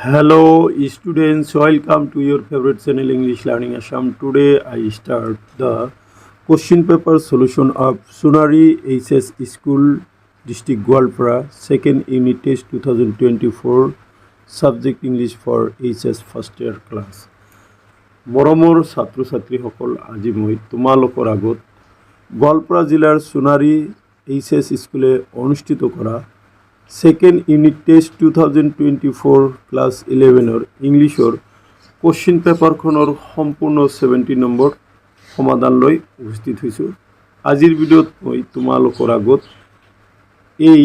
Hello students, welcome to your favorite channel English Learning Assam. Today I start the question paper solution of Sunari HS School District Gwalpara second unit test 2024 subject English for HS first year class. মৰমৰ ছাত্ৰ ছাত্ৰীসকল আজি মই তোমালোকৰ আগত গোৱালপাৰা জিলাৰ সোণাৰী HS স্কুলে অনুষ্ঠিত কৰা সেকেন্ড ইউনিট টেষ্ট 2024 ক্লাস 11 ইংলিশৰ কোশ্চিন পেপাৰখনৰ সম্পূৰ্ণ 70 নম্বৰ সমাধান লৈ উপস্থিত হৈছো। আজিৰ ভিডিঅ'ত মই তোমালোকৰ আগত এই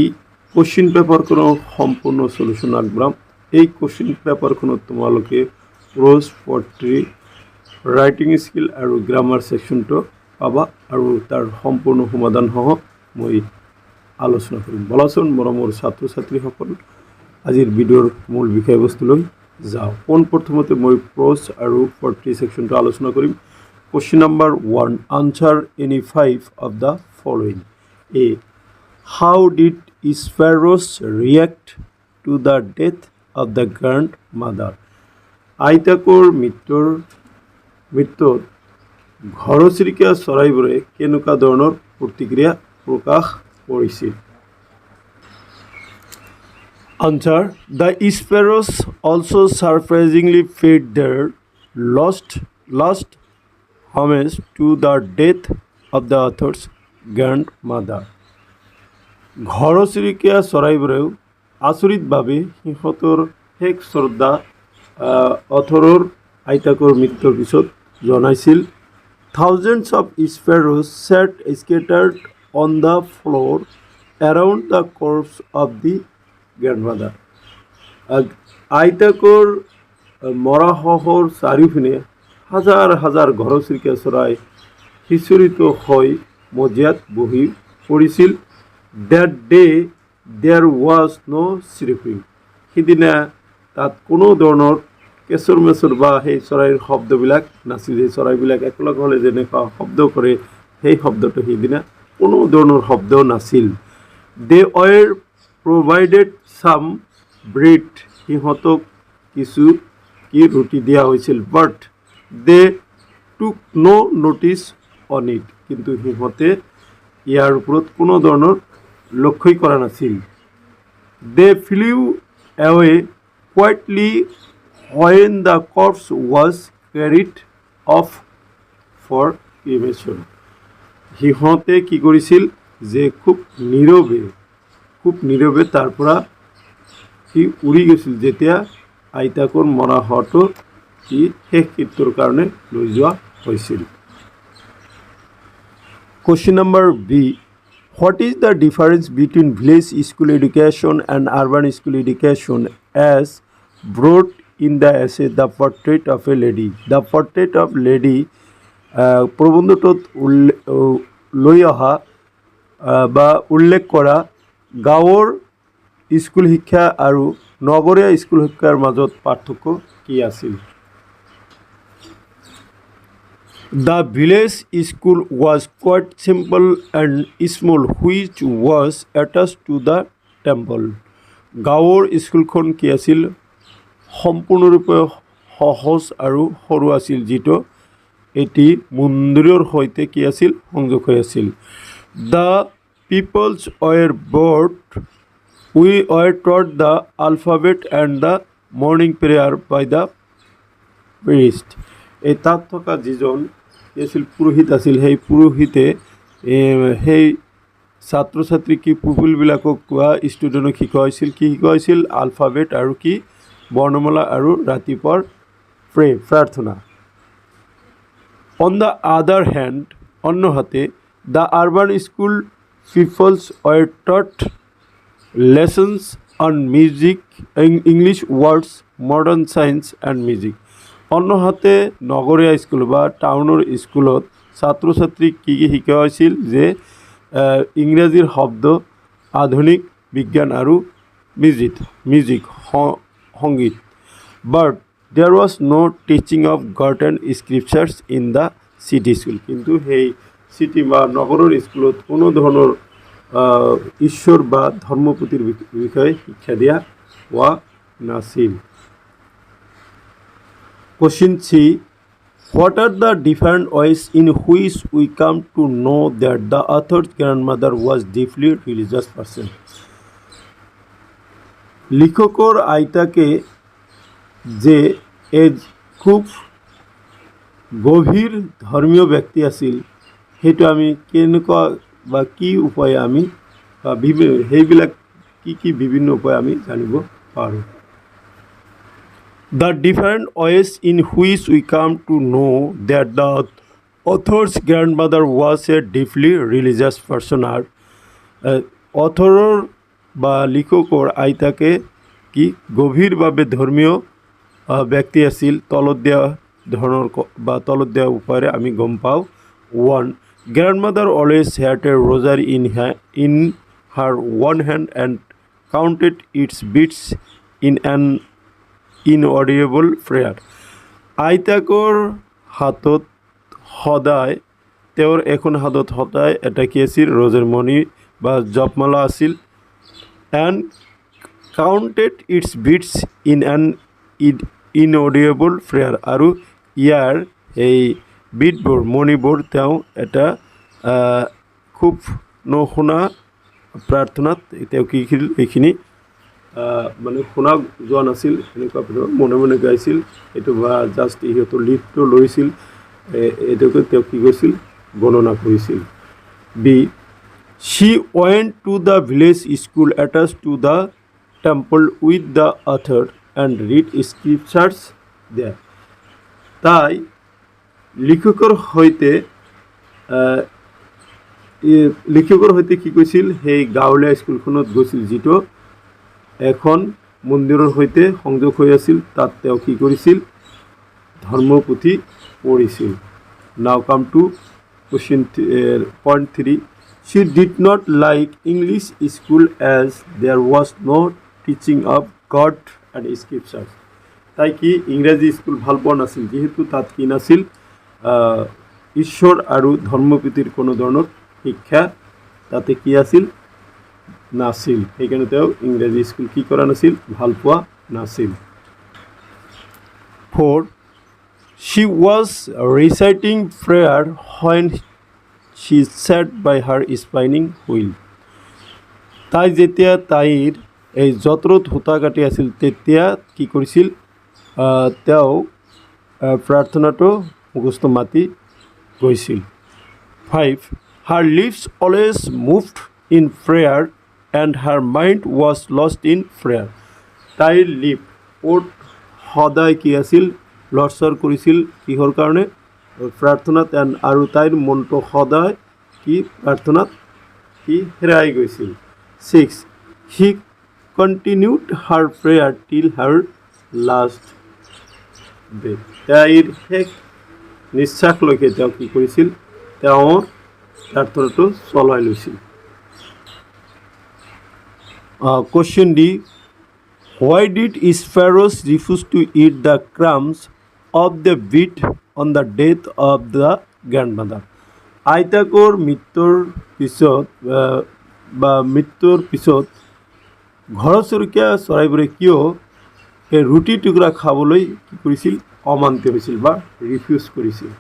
কোশ্চিন পেপাৰখনৰ সম্পূৰ্ণ সলিউশন আগবঢ়াম। এই কোশ্চিন পেপাৰখনত তোমালোকে প্ৰোজ পোয়েট্ৰি রাইটিং স্কিল আৰু গ্ৰামাৰ সেকশনটো পাবা আৰু তাৰ সম্পূৰ্ণ সমাধান সহ মই আলোচনা কৰিম। বলাচোন মৰমৰ ছাত্ৰ ছাত্ৰীসকল আজিৰ ভিডিঅ'ৰ মূল বিষয়বস্তুলৈ যাওঁ। প্ৰথমতে মই প্ৰোজ আৰু পোয়েট্ৰি সেকশনটো আলোচনা কৰিম। Question number 1, answer any 5 of the following. A, how did sparrows react to the death of the grandmother. আইতাকৰ মৃত্যুত ঘৰচিৰিকা চৰাইবোৰে কেনেকুৱা ধৰণৰ প্ৰতিক্ৰিয়া প্ৰকাশ কৰিছিল। Answer: The sparrows also surprisingly paid their last homage to the death of the author's grandmother. ঘৰচিৰিকা চৰাইবোৰেও আচৰিতভাৱে সিহঁতৰ শেষ শ্ৰদ্ধা অথৰৰ আইতাকৰ মৃত্যুৰ পিছত জনাইছিল। Thousands of sparrows sat scattered on the floor around the corpse of the grandmother. আইতাকৰ মৰাশহৰ চাৰিওপিনে হাজাৰ হাজাৰ ঘৰচিৰিকা চৰাই সিঁচৰিত হৈ মজিয়াত বহি পৰিছিল। That day there was no chirping. সিদিনা তাত কোনো ধৰণৰ কেঁচৰ মেচৰ বা সেই চৰাইৰ শব্দবিলাক নাছিল। সেই চৰাইবিলাক একেলগ হ'লে যেনেকুৱা শব্দ কৰে সেই শব্দটো সিদিনা কোনো ধৰণৰ শব্দ নাছিল। They were provided some bread. সিহঁতক কিছু ৰুটি দিয়া হৈছিল। But they took no notice on it. কিন্তু সিহঁতে ইয়াৰ ওপৰত কোনো ধৰণৰ লক্ষ্যই কৰা নাছিল। They flew away quietly when the corpse was carried off for cremation. সিহঁতে কি কৰিছিল যে খুব নীৰৱে তাৰ পৰা সি উৰি গৈছিল যেতিয়া আইতাকৰ মৰাশটো সি শেষ কৃত্যৰ কাৰণে লৈ যোৱা হৈছিল। Question number B. What is the difference between village school education and urban school education as brought in the essay The Portrait of a Lady? The Portrait of Lady প্ৰবন্ধটোত লৈ অহা বা উল্লেখ কৰা গাঁৱৰ স্কুল শিক্ষা আৰু নগৰীয়া স্কুল শিক্ষাৰ মাজত পাৰ্থক্য কি আছিল? The village school was quite simple and small which was attached to the temple. গাঁৱৰ স্কুলখন কি আছিল? সম্পূৰ্ণৰূপে সহজ আৰু সৰু আছিল, যিটো এটি মন্দিৰৰ সৈতে কি আছিল? সংযোগ হৈ আছিল। The peoples were taught the alphabet and the morning prayer by the priest. এই তাত থকা যিজন কি আছিল? পুৰোহিত আছিল। সেই পুৰোহিতে সেই ছাত্ৰ ছাত্ৰী কি পিপুলবিলাকক কোৱা ষ্টুডেণ্টক শিকাইছিল আলফাবেট আৰু কি বৰ্ণমালা আৰু ৰাতিপুৱাৰ প্ৰাৰ্থনা। On the other hand, অন্যহাতে the urban school peoples were taught lessons on music, English words, modern science and music. অন্যহাতে নগৰীয়া স্কুল বা টাউনৰ স্কুলত ছাত্ৰ ছাত্ৰীক কি শিকোৱা হৈছিল যে ইংৰাজীৰ শব্দ, আধুনিক বিজ্ঞান আৰু মিউজিক সংগীত। But there was no teaching of God and scriptures in the city school. কিন্তু সেই চিটি বা নগৰৰ স্কুলত কোনো ধৰণৰ ঈশ্বৰ বা ধৰ্মপুথিৰ বিষয়ে শিক্ষা দিয়া হোৱা নাছিল। Question C. What are the different ways in which we come to know that the author's grandmother was deeply religious person? লিখকৰ আইতাকে যে খুব গভীৰ ধৰ্মীয় ব্যক্তি আছিল সেইটো আমি কেনেকুৱা বা কি উপায়ে আমি বা সেইবিলাক কি বিভিন্ন উপায়ে আমি জানিব পাৰোঁ The different ways in which we come to know that the author's grandmother was a deeply religious person are author বা লিখকৰ আইতাকে কি গভীৰভাৱে ধৰ্মীয় ব্যক্তি আছিল তলত দিয়া ধৰণৰ বা তলত দিয়া উপায়েৰে আমি গম পাওঁ 1. Grandmother always had a rosary in her one hand and counted its beads in an inaudible prayer. আইতাকৰ হাতত সদায় তেওঁৰ এখন হাতত সদায় এটা কি আছিল ৰজাৰ মণি বা জপমালা আছিল and counted its beads in an inaudible prayer আৰু ইয়াৰ এই বিটবোৰ মণিবোৰ তেওঁ এটা খুব নুশুনা প্ৰাৰ্থনাত তেওঁ কি এইখিনি মানে শুনা যোৱা নাছিল এনেকুৱা মনে মনে গাইছিল এইটো বা জাষ্ট ইহঁতৰ লিডটো লৈছিল এইটোকে তেওঁ কি কৰিছিল গণনা কৰিছিল B She went to the village school attached to the temple with the author and read scriptures there. তাই লিখকৰ সৈতে কি কৈছিল সেই গাঁৱলীয়া স্কুলখনত গৈছিল যিটো এখন মন্দিৰৰ সৈতে সংযোগ হৈ আছিল তাত তেওঁ কি কৰিছিল ধৰ্মপুথি পঢ়িছিল Now come to question point 3. She did not like English school as there was no teaching of God and scriptures. তাই কি ইংৰাজী স্কুল ভাল পোৱা নাছিল যেহেতু তাত কি নাছিল ঈশ্বৰ আৰু ধৰ্মপুথিৰ কোনো ধৰণৰ শিক্ষা তাতে কি আছিল নাছিল সেইকাৰণে তেওঁ ইংৰাজী স্কুল কি কৰা নাছিল ভাল পোৱা নাছিল 4. She was reciting prayer when she sat by her spinning wheel. তাই যেতিয়া তাইৰ এই যত্ৰত সূতা কাটি আছিল তেতিয়া কি কৰিছিল তেওঁ প্ৰাৰ্থনাটো মুখস্থ মাতি গৈছিল 5. Her lips always moved in prayer and her mind was lost in prayer. তাইৰ লিপ সদায় কি আছিল লৰচৰ কৰিছিল কিহৰ কাৰণে প্ৰাৰ্থনাত আৰু তাইৰ মনটো সদায় কি প্ৰাৰ্থনাত কি হেৰাই গৈছিল 6. He continued her prayer till her last breath. তাইৰ শেষ নিশ্বাসলৈকে তেওঁ কি কৰিছিল তেওঁৰ প্ৰাৰ্থনাটো চলাই লৈছিল Question D. Why did sparrows refuse to eat the crumbs of the wheat on the death of the grandmother? আইতাকৰ মৃত্যুৰ পিছত ঘৰচৰকীয়া চৰাইবোৰে কিয় এই ৰুটি টুকুৰা খাবলৈ কি কৰিছিল অমান্তি হৈছিল বা ৰিফিউজ কৰিছিল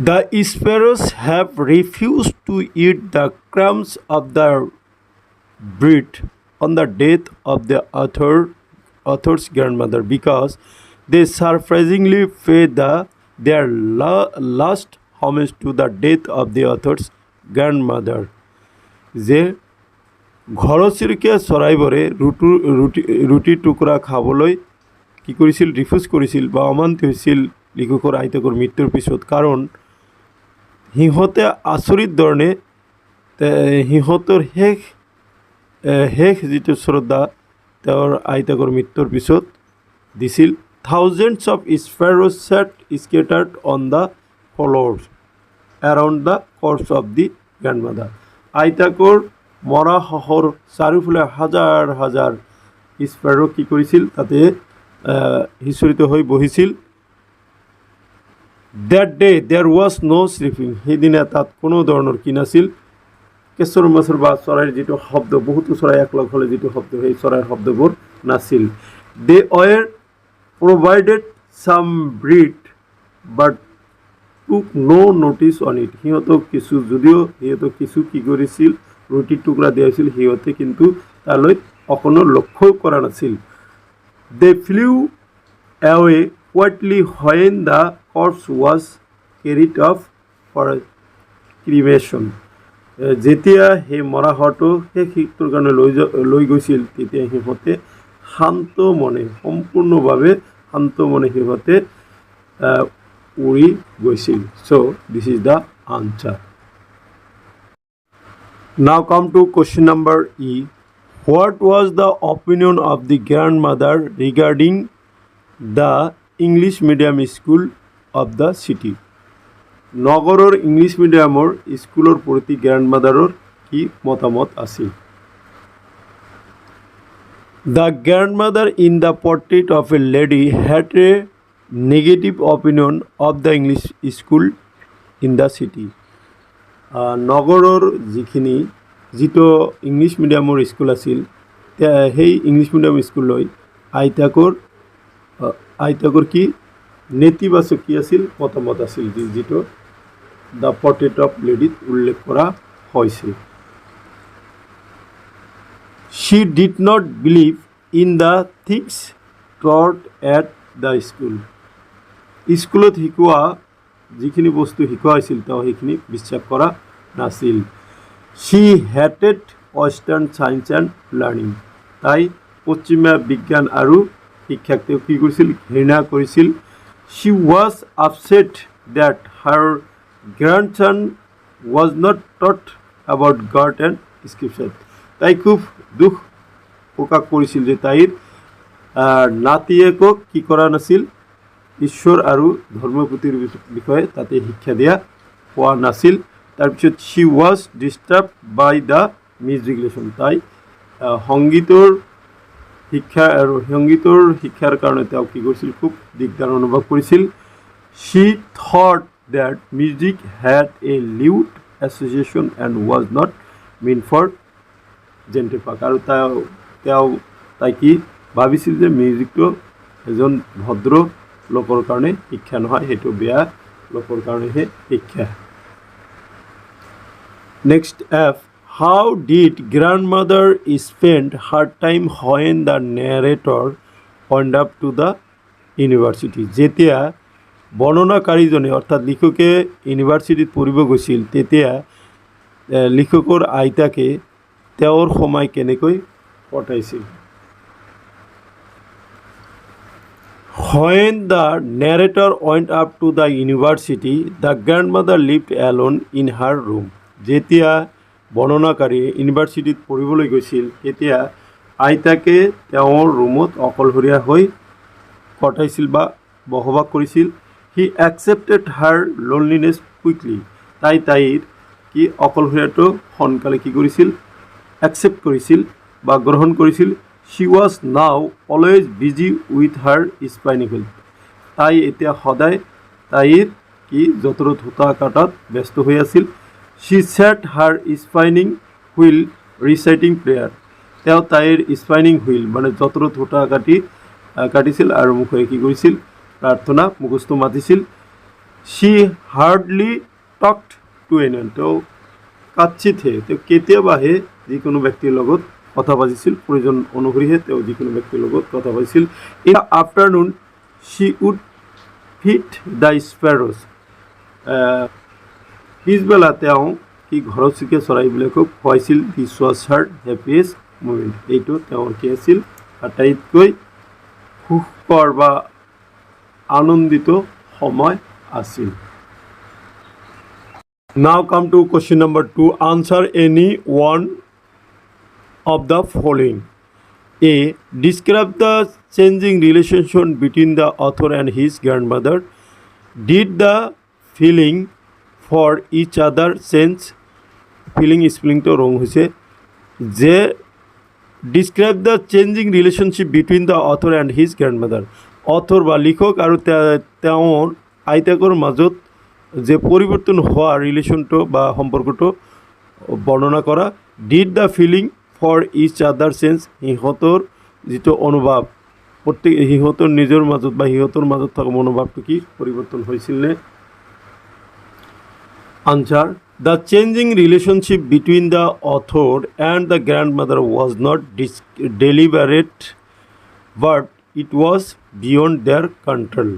The sparrows have refused to eat the crumbs of the bread on the death of the author's grandmother because they surprisingly paid their last homage to the death of the author's grandmother. যে ঘৰচৰকীয়া চৰাইবোৰে ৰুটি টুকুৰা খাবলৈ কি কৰিছিল refuse কৰিছিল বা অমান্তি হৈছিল লিখকৰ আইতাকৰ মৃত্যুৰ পিছত কাৰণ সিহঁতে আচৰিত ধৰণে সিহঁতৰ শেষ যিটো শ্ৰদ্ধা তেওঁৰ আইতাকৰ মৃত্যুৰ পিছত দিছিল Thousands of sparrows sat scattered on the floors around the corpse of the grandmother. আইতাকৰ মৰা শহৰ চাৰিওফালে হাজাৰ হাজাৰ স্পেৰো কি কৰিছিল তাতে হিচৰিত হৈ বহিছিল That day there was no sleeping. সেইদিনা তাত কোনো ধৰণৰ কি নাছিল কেঁচৰ মাছৰ বা চৰাইৰ যিটো শব্দ বহুতো চৰাই একলগ হ'লে যিটো শব্দ সেই চৰাইৰ শব্দবোৰ নাছিল They were provided some bread but took no notice on it. সিহঁতক কিছু যদিও সিহঁতক কিছু কি কৰিছিল ৰুটিৰ টুকুৰা দিয়া হৈছিল সিহঁতে কিন্তু তালৈ অকণো লক্ষ্য কৰা নাছিল. They flew away quietly when the corpse was carried off for cremation. যেতিয়া সেই মৰাশটো সেই শিশুটোৰ কাৰণে লৈ গৈছিল তেতিয়া সিহঁতে শান্ত মনে সম্পূৰ্ণভাৱে শান্ত মনে সিহঁতে উৰি গৈছিল. So this is the answer. Now come to question number E. What was the opinion of the grandmother regarding the English medium school of the city? নগৰৰ ইংলিছ মিডিয়ামৰ স্কুলৰ প্ৰতি গ্ৰাণ্ডমাদাৰৰ কি মতামত আছিল? The grandmother in the portrait of a lady had a negative opinion of the English school in the city. নগৰৰ যিটো English মিডিয়ামৰ school আছিল সেই ইংলিছ মিডিয়াম স্কুললৈ আইতাকৰ কি নেতিবাচক কি আছিল মতামত আছিল যিটো দ্য পৰ্ট্ৰেট অফ লেডিত উল্লেখ কৰা হৈছে. She did not believe in the things taught at the school. স্কুলত শিকোৱা যিখিনি বস্তু শিকোৱা হৈছিল তেওঁ সেইখিনি বিশ্বাস কৰা নাছিল. She hated Western science and learning. তাই পশ্চিমীয়া বিজ্ঞান আৰু শিক্ষাক তেওঁ কি কৰিছিল ঘৃণা কৰিছিল. She was upset that her grandson was not taught about God and scripture. তাই খুব দুখ প্ৰকাশ কৰিছিল যে তাইৰ নাতিয়েকক কি কৰা নাছিল ঈশ্বৰ আৰু ধৰ্মপুথিৰ বিষয়ে তাতে শিক্ষা দিয়া হোৱা নাছিল. তাৰপিছত she was disturbed by the music lesson. তাই সংগীতৰ শিক্ষাৰ কাৰণে তেওঁ কি কৰিছিল খুব দিগদাৰ অনুভৱ কৰিছিল. She thought that music had a lewd association and was not meant for gentlefolk. আৰু তাই কি ভাবিছিল যে মিউজিকটো এজন ভদ্ৰ লোকৰ কাৰণে শিক্ষা নহয় সেইটো বেয়া লোকৰ কাৰণেহে শিক্ষা. Next F. How did grandmother spend her time when the narrator went up to the university? যেতিয়া বৰ্ণনাকাৰীজনে অৰ্থাৎ লিখকে ইউনিভাৰ্চিটিত পঢ়িব গৈছিল তেতিয়া লিখকৰ আইতাকে তেওঁৰ সময় কেনেকৈ কটাইছিল? When the narrator went up to the university, the grandmother lived alone in her room. যেতিয়া বৰ্ণনাকাৰী ইউনিভাৰ্চিটিত পঢ়িবলৈ গৈছিল তেতিয়া আইতাকে তেওঁৰ ৰুমত অকলশৰীয়া হৈ কটাইছিল বা বসবাস কৰিছিল. He accepted her loneliness quickly. তাইৰ কি অকলশৰীয়াটো সোনকালে কি কৰিছিল একচেপ্ট কৰিছিল বা গ্ৰহণ কৰিছিল. She was now always busy with her spinning wheel. তাই এতিয়া সদায় তাইৰ কি যঁতৰত সূতা কাটাত ব্যস্ত হৈ আছিল. She sat her spinning wheel reciting prayer. তেওঁ তাইৰ স্পাইনিং হুইল মানে যঁতৰত সূতা কাটিছিল আৰু মুখেৰে কি কৰিছিল প্ৰাৰ্থনা মুখস্থ মাতিছিল. She hardly talked to anyone. তেওঁ কাচিতহে তেওঁ কেতিয়াবাহে যিকোনো ব্যক্তিৰ লগত কথা পাতিছিল প্ৰয়োজন অনুসৰিহে তেওঁ যিকোনো ব্যক্তিৰ লগত কথা পাতিছিল. In the afternoon she would feed the sparrows. পিছবেলা তেওঁ কি ঘৰচীয়া চৰাইবিলাকক খুৱাইছিল. This was her happiest moment. এইটো তেওঁৰ কি আছিল আটাইতকৈ সুখকৰ বা আনন্দিত সময় আছিল. Now come to question number 2. Answer any one of the following. A. Describe the changing relationship between the author and his grandmother. Did the feeling for each other change? Feeling spelling to wrong hoise. যে describe the changing relationship between the author and his grandmother. অথৰ বা লিখক আৰু তেওঁৰ আইতাকৰ মাজত যে পৰিৱৰ্তন হোৱা ৰিলেশ্যনটো বা সম্পৰ্কটো বৰ্ণনা কৰা. Did the feeling for each other change. সিহঁতৰ যিটো অনুভৱ প্ৰত্যেক সিহঁতৰ নিজৰ মাজত বা সিহঁতৰ মাজত থকা মনোভাৱটো কি পৰিৱৰ্তন হৈছিল নে? Answer: The changing relationship between the author and the grandmother was not deliberate, but it was beyond their control.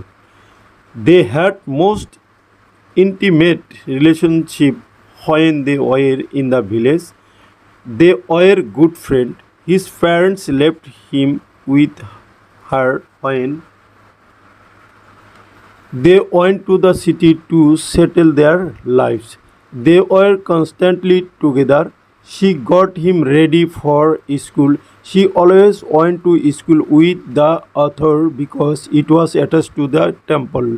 They had most intimate relationship when they were in the village. They were good friends. His parents left him with her when they went to the city to settle their lives. They were constantly together. She got him ready for school. She always went to school with the author because it was attached to the temple.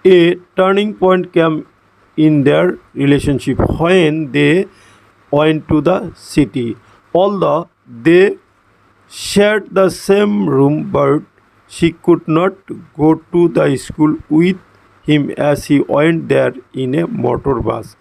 A turning point came in their relationship when they went to the city. Although they shared the same room, but she could not go to the school with him as he went there in a motor bus.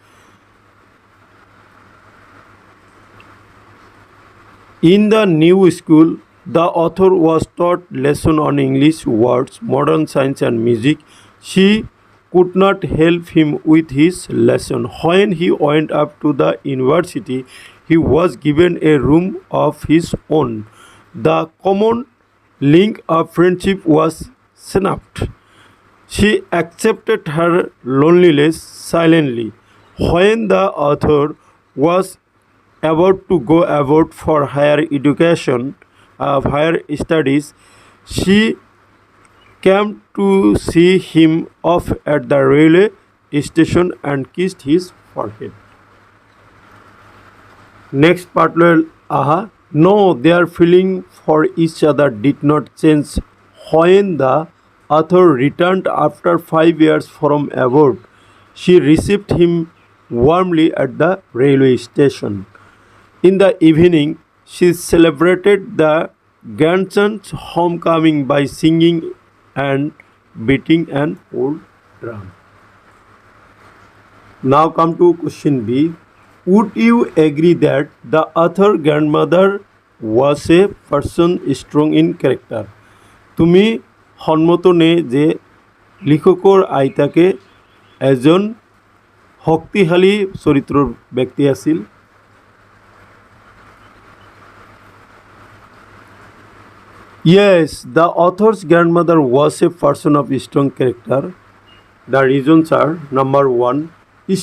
In the new school, the author was taught lessons on English words, modern science and music. She could not help him with his lesson. When he went up to the university, he was given a room of his own. The common link of friendship was snapped. She accepted her loneliness silently. When the author was about to go abroad for higher education, higher studies, she came to see him off at the railway station and kissed his forehead. Next part will aha. No, their feeling for each other did not change when the author returned after 5 years from abroad. She received him warmly at the railway station. In the evening, she celebrated the grandson's homecoming by singing and beating an old drum. Now come to question B. Would you agree that the author grandmother was a person strong in character? তুমি সন্মত নে যে লিখকৰ আইতাকে এজন শক্তিশালী চৰিত্ৰৰ ব্যক্তি আছিল? Yes, the author's grandmother was a person of strong character. The reasons are: number 1,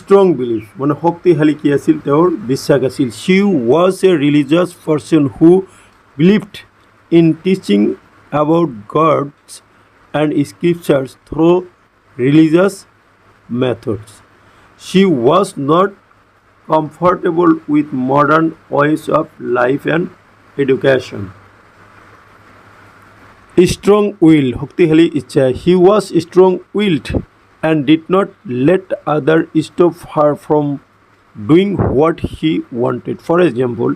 strong belief, মানে শক্তিশালী কি আছিল? তেওঁৰ বিশ্বাস আছিল. She was a religious person who believed in teaching about gods and scriptures through religious methods. She was not comfortable with modern ways of life and education. Strong will, শক্তিশালী ইচ্ছা. He was strong-willed and did not let others stop her from doing what he wanted. For example,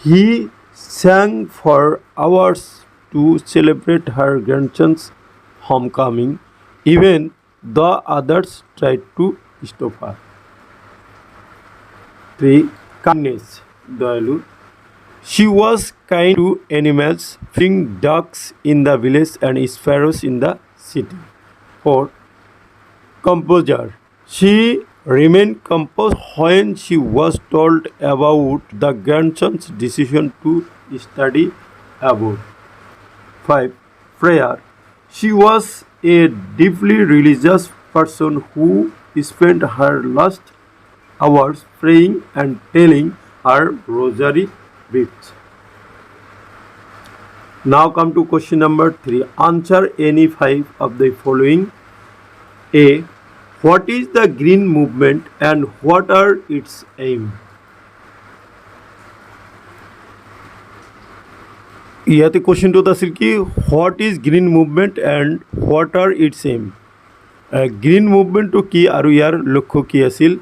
he sang for hours to celebrate her grandson's homecoming, even though others tried to stop her. 3. Kindness, dayalu. She was kind to animals, feeding ducks in the village and sparrows in the city. 4. Composure. She remained composed when she was told about the grandson's decision to study abroad. 5. Prayer. She was a deeply religious person who spent her last hours praying and telling her rosary beads. Now come to question number 3. Answer any 5 of the following. A. What is the green movement and what are its aim? ইয়াতে কোশ্চেনটোত আছিল কি what is green movement and what are its aim. গ্ৰীণ মুভমেণ্টটো কি আৰু ইয়াৰ লক্ষ্য কি আছিল?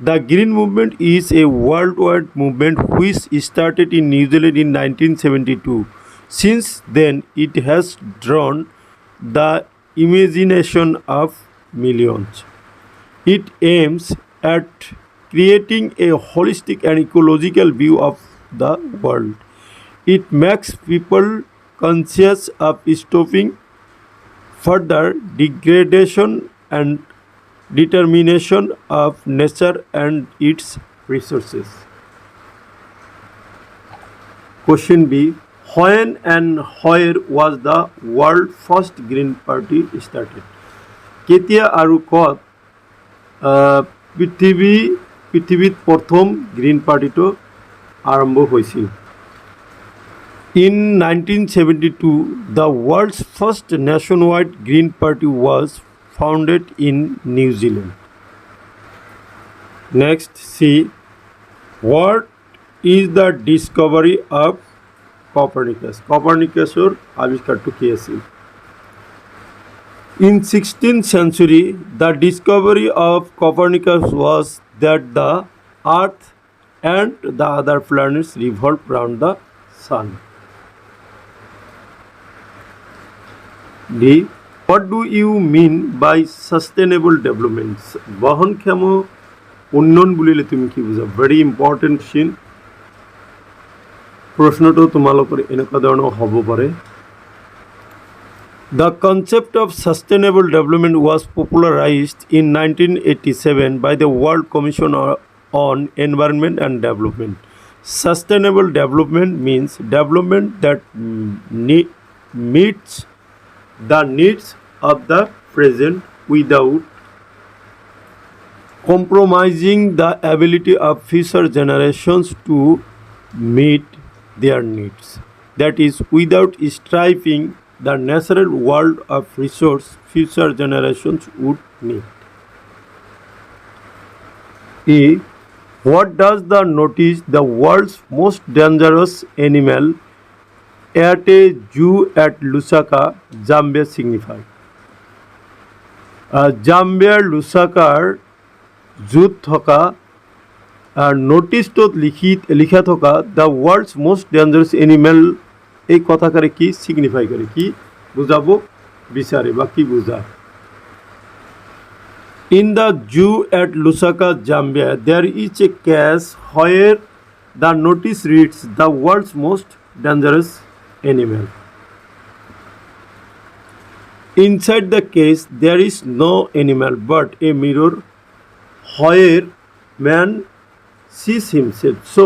The green movement is a worldwide movement which started in New Zealand in 1972. Since then, it has drawn the imagination of millions. It aims at creating a holistic and ecological view of the world. It makes people conscious of stopping further degradation and determination of nature and its resources. Question B. When and where was the world first Green Party started? কেতিয়া আৰু ক'ত পৃথিৱীত প্ৰথম green পাৰ্টিটো আৰম্ভ হৈছিল? In 1972, the world's first nationwide Green Party was founded in New Zealand. Next, see, what is the discovery of Copernicus? Copernicusৰ আৱিষ্কাৰটো কি আছিল? In 16th century, the discovery of Copernicus was that the Earth and the other planets revolve around the Sun. D. What do you mean by sustainable development? বহনক্ষম উন্নয়ন বুলিলে তুমি কি বুজা? Very important question. প্ৰশ্নটো তোমালোকৰ এনেকুৱা ধৰণৰ হ'ব পাৰে. The concept of sustainable development was popularized in 1987 by the World Commission on Environment and Development. Sustainable development means development that meets the needs of the present without compromising the ability of future generations to meet their needs. That is, without striving the natural world of resource future generations would need. E. What does the notice the world's most dangerous animal at a zoo at Lusaka, Zambia signify? Zambia Lusakar জুত থকা নোটিছটোত লিখা থকা the world's most dangerous animal এই কথাকারে কি signify করে, কি বুঝাব বিচারে বা কি বুঝায়? In the zoo at Lusaka, Zambia, there is a case where the notice reads the world's most dangerous animal. Inside the case, there is no animal but a mirror where man sees himself. So,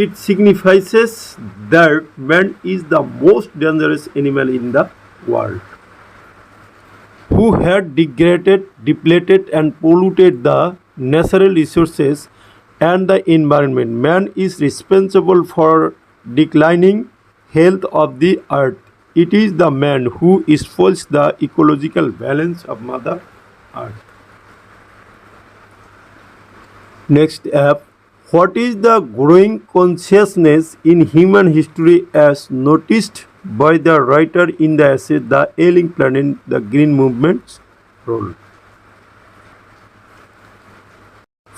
it signifies that man is the most dangerous animal in the world, who had degraded, depleted and polluted the natural resources and the environment. Man is responsible for declining health of the earth. It is the man who spoils the ecological balance of Mother Earth. Next up, what is the growing consciousness in human history as noticed by the writer in the essay The Ailing Planet, the Green Movement's Role?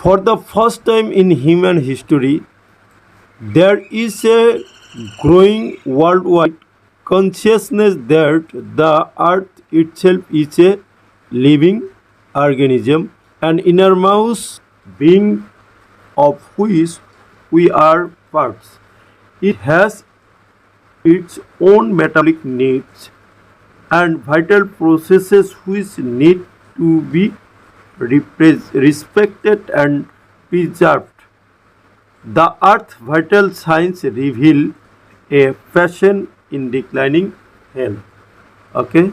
For the first time in human history, there is a growing worldwide consciousness that the earth itself is a living organism, an enormous being of which we are parts. It has its own metabolic needs and vital processes which need to be respected and preserved. The Earth's vital signs reveal a fashion in declining health. Okay.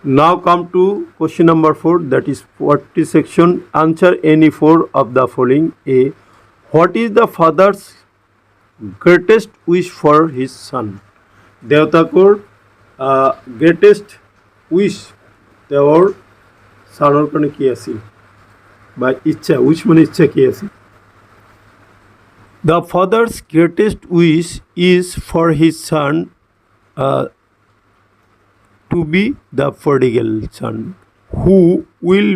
Now come to question number 4, that is 40 section. Answer any 4 of the following. A. What is the father's greatest wish for his son? দেউতাকৰ greatest wish তেওঁৰ ছাৰৰ কাৰণে কি আছিল বা ইচ্ছা? wish মানে ইচ্ছা কি আছিল? The father's greatest wish is for his son to be the prodigal son who will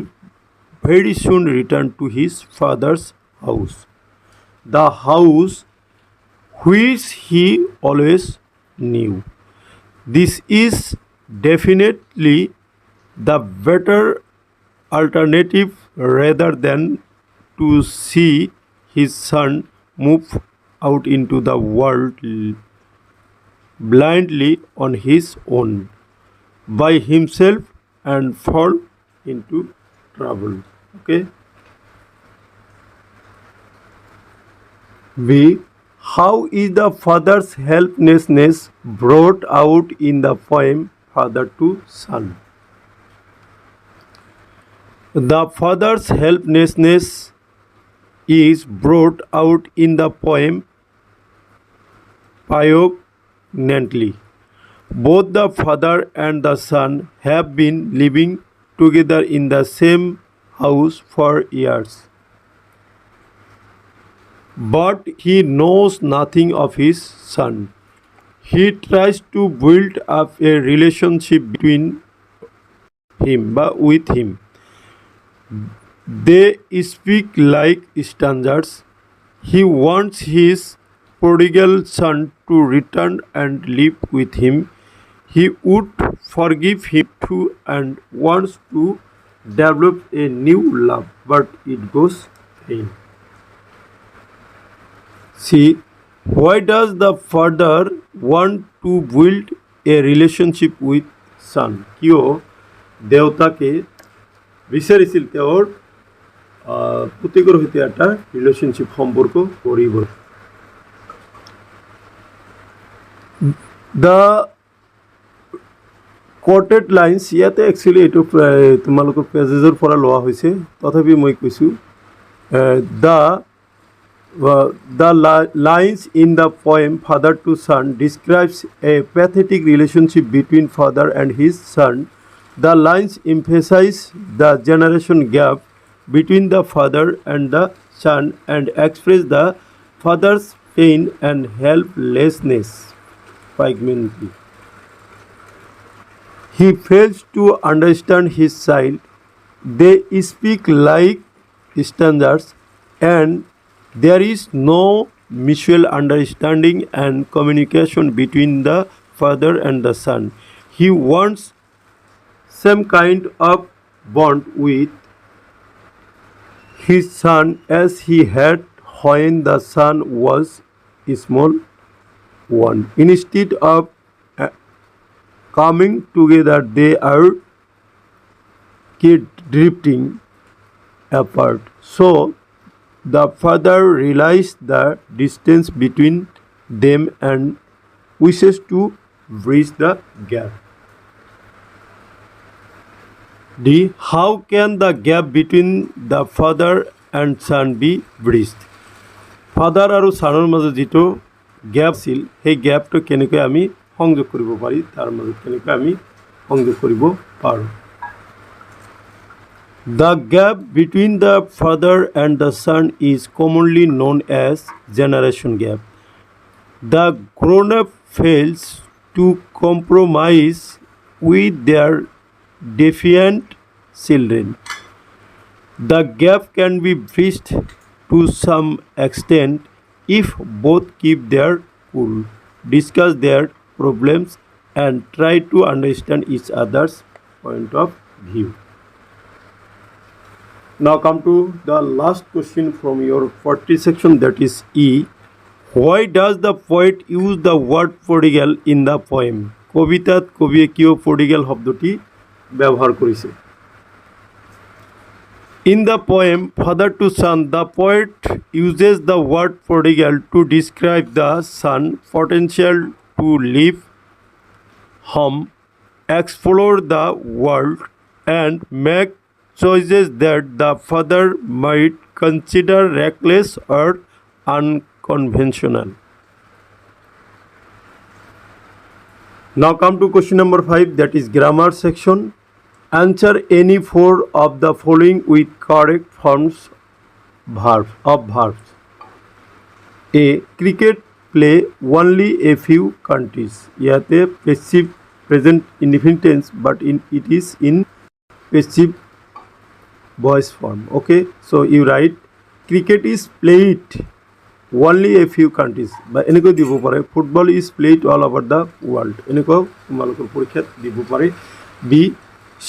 very soon return to his father's house, the house which he always knew. This is definitely the better alternative rather than to see his son move out into the world blindly on his own by himself and fall into trouble. Okay. B. How is the father's helplessness brought out in the poem Father to Son? The father's helplessness is brought out in the poem poignantly. Both the father and the son have been living together in the same house for years. But he knows nothing of his son. He tries to build up a relationship between with him. They speak like strangers. He wants his prodigal son to return and live with him. He would forgive him too and wants to develop a new love, but it goes vain. See, why does the father want to build a relationship with son? কিয় দেউতাকে বিচাৰিছিল তেওঁৰ পুতেকৰ সৈতে এটা relationship সম্পৰ্ক কৰিব। The quoted lines ইয়াতে একচুৱেলি এইটো তোমালোকৰ পেজেজৰ পৰা লোৱা হৈছে, তথাপি মই কৈছোঁ the lines in the poem Father to Son describes a pathetic relationship between father and his son. The lines emphasize the generation gap between the father and the son and express the father's pain and helplessness poignantly. He fails to understand his child. They speak like strangers and there is no mutual understanding and communication between the father and the son. He wants some kind of bond with his son as he had when the son was a small one. Instead of coming together, they are drifting apart. So the father realized the distance between them and wishes to bridge the gap. D. How can the gap between the father and son be bridged? Father আৰু sonৰ মাজত যিটো gap আছিল, সেই gapটো কেনেকৈ আমি সংযোগ কৰিব পাৰি, তাৰ মাজত কেনেকৈ আমি সংযোগ কৰিব পাৰোঁ। The gap between the father and the son is commonly known as generation gap. The grown-up fails to compromise with their defiant children. The gap can be bridged to some extent if both keep their cool, discuss their problems, and try to understand each other's point of view. Now come to the last question from your 40 section, that is E. Why does the poet use the word prodigal in the poem? কবিতাত কবিয়ে কিয় prodigal শব্দটি ব্যবহার করেছে? In the poem Father to Son, the poet uses the word prodigal to describe the son's potential to leave home, explore the world, and make choices that the father might consider reckless or unconventional. Now come to question number 5, that is grammar section. Answer any four of the following with correct forms of verbs. A. Cricket play only a few countries. ইয়াতে passive present indefinite tense, but it is in passive voice form. Okay, so you write cricket is played only a few countries. বা এনেকৈ দিব পাৰে football is played all over the world. এনেকৈ তোমালোকৰ পৰীক্ষাত দিব পাৰে। B.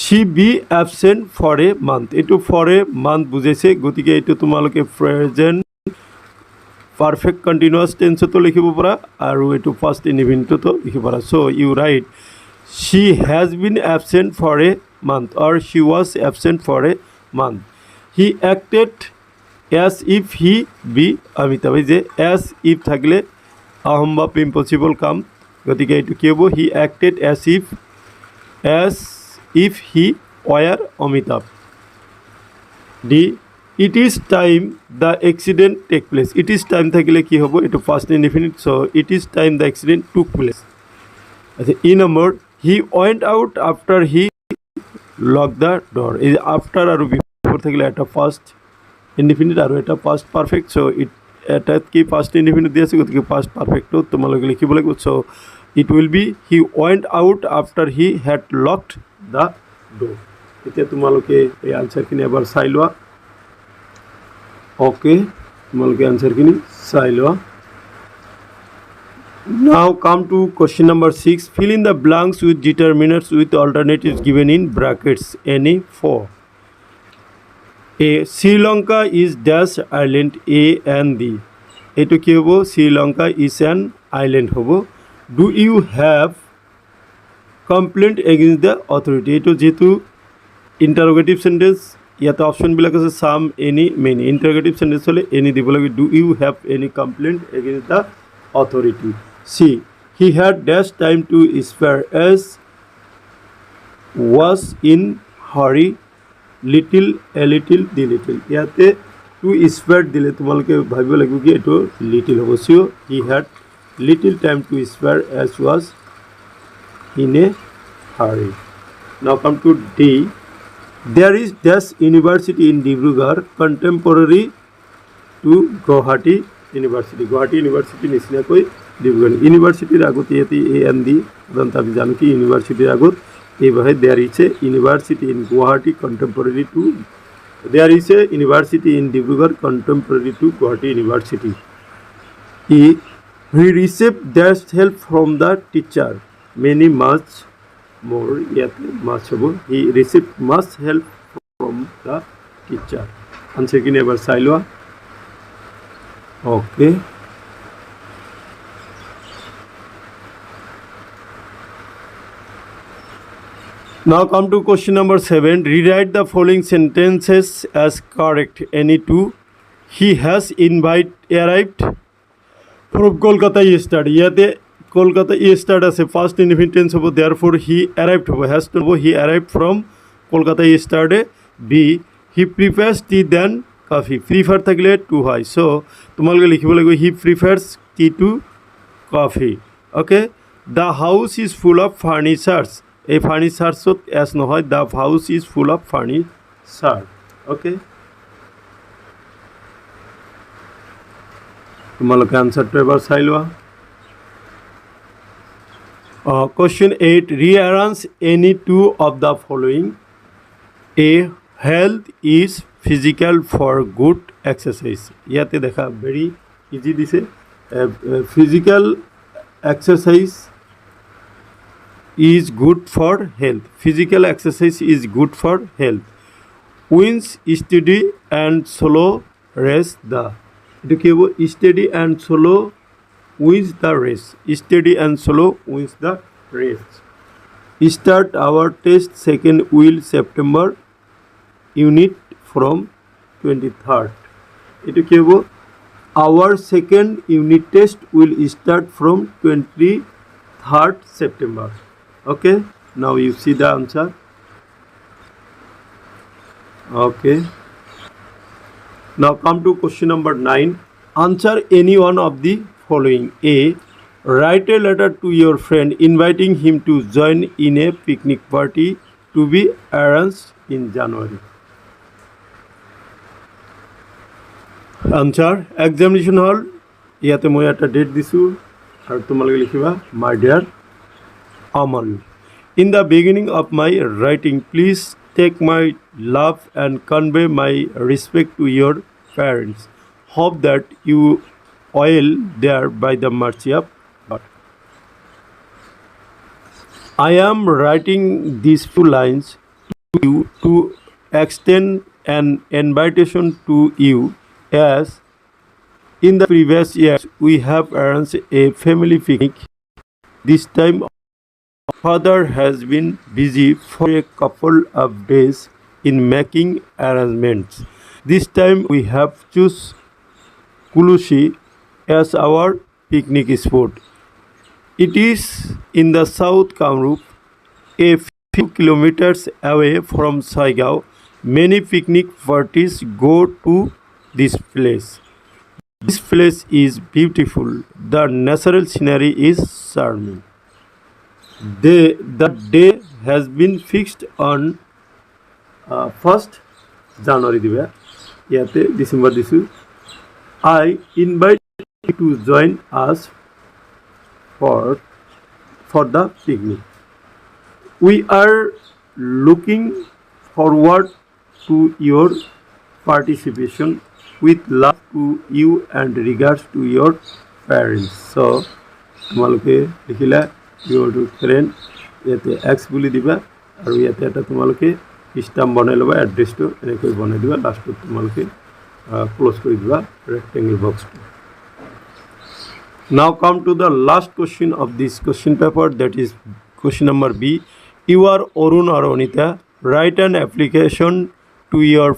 She be absent for a month. এইটো for a month বুজাইছে, গতিকে এইটো তোমালোকে present পারফেক্ট কণ্টিনিউয়াছ টেন্সতো লিখিব পাৰা আৰু এইটো ফাৰ্ষ্ট ইনডিফিনিটতো লিখিব পাৰা। So' you write she has been absent for a month or she was absent for a month. He acted as if he be Amitabh. যে as if থাকলে অসম্ভৱ ইম্পসিবল কাম, গতিকে এইটো কি হ'ব? he acted as if he were Amitabh. D, it is time the accident take place. It is time থাকলে কি হ'ব? এইটো first indefinite, so it is time the accident took place. আচ্ছা, ই number he went out after he locked the door. এই after আৰু before থাকিলে এটা ফাৰ্ষ্ট ইনডিফিনিট আৰু এটা ফাৰ্ষ্ট পাৰফেক্ট। চ' এটাত কি ফাৰ্ষ্ট ইনডিফিনিট দি আছে, গতিকে ফাৰ্ষ্ট পাৰফেক্টটো তোমালোকে লিখিব লাগিব। চ' it will be he went out after he had locked the door. এতিয়া তোমালোকে এই আনচাৰখিনি এবাৰ চাই লোৱা। অ'কে, তোমালোকে আনচাৰখিনি চাই লোৱা। Now come to question number 6. Fill in the blanks with determinants with alternatives given in brackets. Any 4. A, Sri Lanka is dash island A and B. Eto ki hobo? Sri Lanka is an island hobo. Do you have complaint against the authority? Eto jetu interrogative sentence, ইয়াতে option বিলাক আছে some, any, many. Interrogative sentence hole any দিব লাগে। Do you have any complaint against the authority? C, he had dash time to spare as was in hurry, little, a little, the little. ইয়াতে to spare দিলে তোমালোকে ভাবিব লাগিব কি এইটো little হ'ব। So he had little time to spare as was in a hurry. Now come to D. There is dash university in Dibrugarh contemporary to Guwahati University. Guwahati University নিচিনাকৈ ডিব্ৰুগড় ইউনিভাৰ্চিটিৰ আগত ইয়াতে এ এন দি সাধাৰণতে আমি জানো কি ইউনিভাৰ্চিটিৰ আগত এইভাবে there is a university in Guwahati contemporary to there is a university in Dibrugarh contemporary to Guwahati university. ই he receive that help from the teacher many much more, ইয়াতে মাছ হ'ব। He receive much help from the teacher. আনচাৰখিনি এবাৰ চাই লোৱা। Okay, now come to question number 7. Rewrite the following sentences as correct. Any two. He has arrived from Kolkata yesterday. ইয়াতে Kolkata yesterday আছে first indefinite tense হ'ব। therefore he arrived হ'ব, has to হ'ব he arrived from Kolkata yesterday. B, he prefers tea than coffee. prefer থাকলে to হয়, so তোমালোকে লিখিব লাগিব he prefers tea to coffee. okay, the house is full of furnitures. এই ফাৰ্নিচাৰ্ছত S নহয়, the house is full of furniture. Okay, তোমালোকে আনচাৰটো এবাৰ চাই লোৱা। Question 8. Rearrange any two of the following. A, health is physical for good exercise. ইয়াতে দেখা ভেৰি ইজি দিছে। Physical exercise is good for health. Physical exercise is good for health. Wins steady and slow race the. Eto ki hobo? Steady and slow wins the race. Steady and slow wins the race. Start our test second will September unit from 23rd. Eto ki hobo? Our second unit test will start from 23rd September. Okay, now you see the answer. Okay, now come to question number 9. Answer any one of the following. A, write a letter to your friend inviting him to join in a picnic party to be arranged in January. Answer, examination hall. ইয়াতে মই একটা date দিছোঁ আৰু তোমালোকে লিখিবা my dear Amal. In the beginning of my writing, please take my love and convey my respect to your parents. Hope that you will there by the mercy of God. I am writing these few lines to you to extend an invitation to you as In the previous years, we have arranged a family picnic. This time, father has been busy for a couple of days in making arrangements. This time, we have choose Kulushi as our picnic spot. It is in the South Kamrup, a few kilometers away from Saigao. Many picnic parties go to this place. This place is beautiful. The natural scenery is charming. The day has been fixed on 1st January দিবে ইয়াতে December দিছু I invite you to join us for the picnic. We are looking forward to your participation. With love to you and regards to your parents. So তোমালোকে লিখিলা your friend ইয়াতে x বুলি দিবা আৰু ইয়াতে এটা তোমালোকে stamp বনাই লবা এড্ৰেছটো এনেকৈ বনাই দিবা লাষ্টত তোমালোকে ক্লোজ কৰি দিবা rectangle boxটো. Now come to the last question of this question paper, that is question number B. You are Arun or Anita. Write an application to your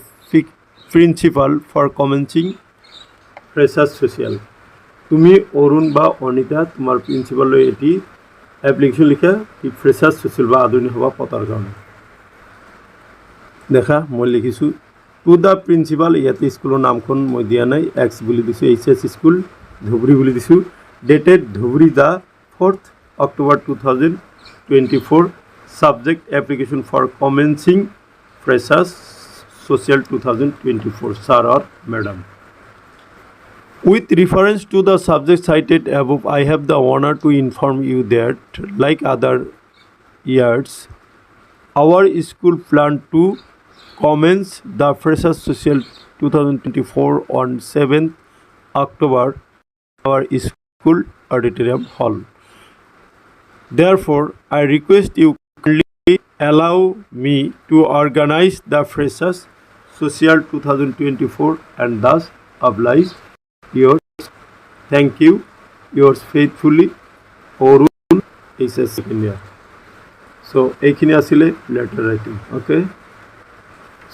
principal for commencing freshers social. তুমি অরুণ বা অনিতা তোমার প্রিন্সিপাললৈ এটি application লিখা কি freshers social বা আধুনিক সভা পতাৰ কাৰণে. দেখা মই লিখিছোঁ টু দ্য প্ৰিন্সিপাল. ইয়াতে স্কুলৰ নামখন মই দিয়া নাই, এক্স বুলি দিছোঁ, HS স্কুল ধুবুৰী বুলি দিছোঁ. Dated Dhubri the 4th October 2024. Subject application for commencing freshers social 2024. Sir or madam. With reference to the subject cited above, I have the honor to inform you that, like other years, our school planned to commence the Freshers Social 2024 on 7th October at our school auditorium hall. Therefore, I request you kindly allow me to organize the Freshers Social 2024 and thus oblige yours. Thank you. Yours faithfully, Arun, HS India. So, এইখিনি আসিলে letter writing. Okay.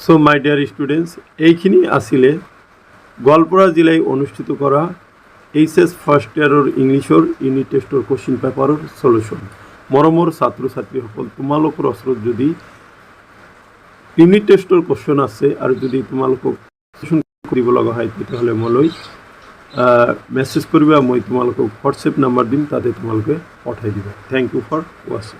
So, my dear students, এইখিনি আসিলে গোৱালপাৰা জিলায় অনুষ্ঠিত কৰা HS first ইয়াৰৰ ইংলিছৰ unit টেষ্টৰ question পেপাৰৰ solution. মৰমৰ ছাত্ৰ ছাত্ৰীসকল, তোমালোকৰ ওচৰত যদি ইউনিট টেষ্টৰ কোশ্চন আছে আৰু যদি তোমালোকক কৰিব লগা হয় তেতিয়াহ'লে মোলৈ মেছেজ কৰিবা, মই তোমালোকক হোৱাটছএপ নাম্বাৰ দিম, তাতে তোমালোকে পঠাই দিবা. Thank you for ৱাচিং.